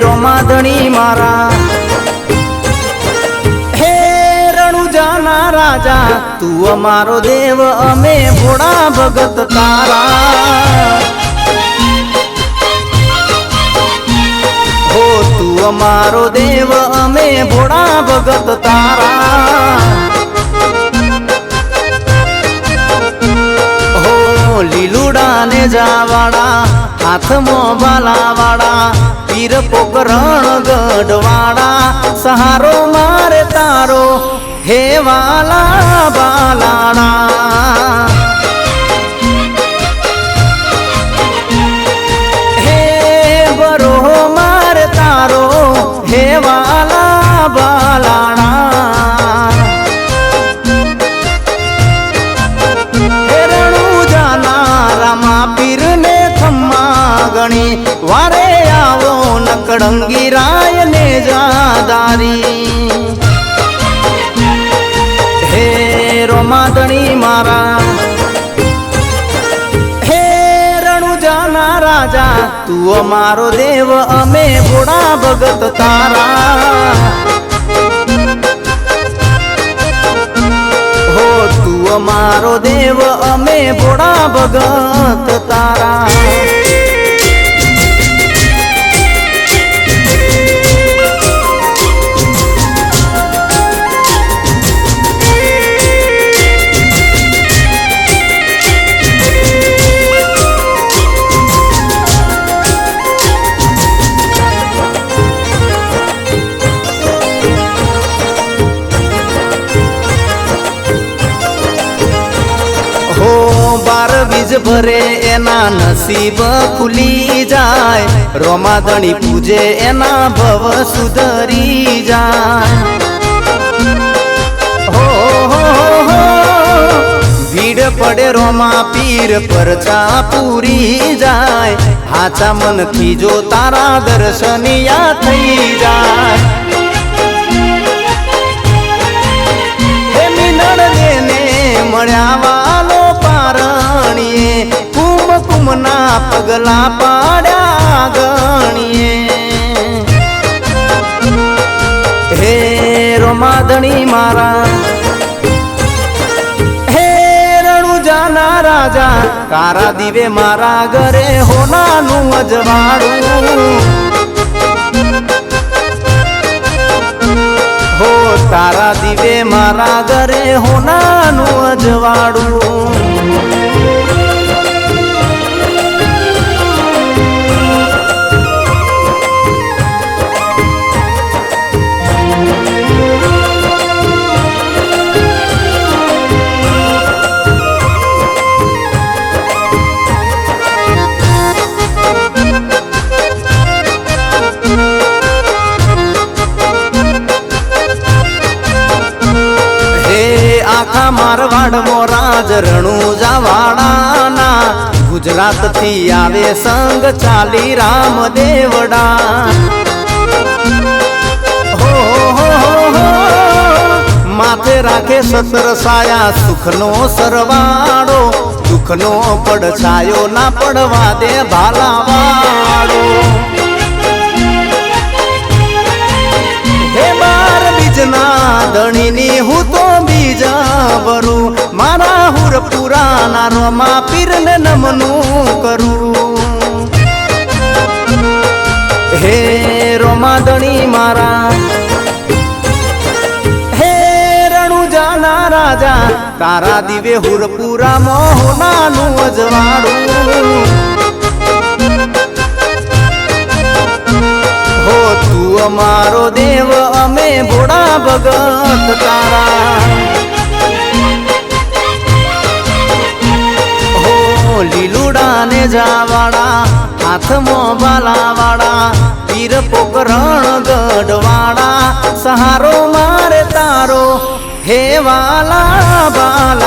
રોમાધણી મારા હે રણુજાના રાજા તું અમારો દેવ અમે ભોળા ભગત તારા હો તું અમારો દેવ અમે ભોળા ભગત તારા હો લીલુડા ને જાવાડા હાથમાં બાલાવાડા પીર પોકરણ ગઢવાડા સહારો મારે તારો હે વાલા બાલાડા હે બરો મારે તારો હે વાલા બાલાડા હે રણુજાના રામા પીર ને થમ્મા ગણી વારે આવો નકડંગી રાય ને જાદારી હે રોમાધણી મારા હે રણુજાના રાજા તું અમારો દેવ અમે ભોળા ભગત તારા હો તું અમારો દેવ અમે ભોળા ભગત તારા બીજ ભરે એના નસીબ ખુલી જાય રોમાધણી પૂજે એના ભવ સુધરી જાય હો ભીડ પડે રોમા પીર પરચા પૂરી જાય હાચા મનથી જો તારા દર્શનિયા થઈ જાય હે મિનળ દેને મળ્યા વાલો પારણીએ કુમ કુમના પગલા પાડ્યા ગણીએ હે રોમાધણી મારા હે રણુજાના રાજા કારા દીવે મારા ઘરે હોનાનું અજવાળું હો તારા દીવે મારા ઘરે હોનાનું અજવાળું આખા મારવાડ મોરાજ રણુજા વાળાના ગુજરાત થી આવે સંગ ચાલી રામદેવડા હો માથે રાખે સતર સાયા સુખનો સરવાળો દુઃખનો પડછાયો ના પડવા દે ભાલાવાળો હે બાર બીજના ધણીની હું તો બીજા વરું મારા હુર પુરાના રોમા પીરને નમનું કરું હે રોમાધણી મારા હે રણુજાના રાજા તારા દીવે હુરપુરા મોહનાનું અજવાળું હો તું અમારો દેવ અમે ભોળા ભગત તારા હો લીલુડા ને જાવાડા હાથમાં બાલાવાડા પીર પોકરણ ગઢવાડા સહારો મારે તારો હે વાલા બાલા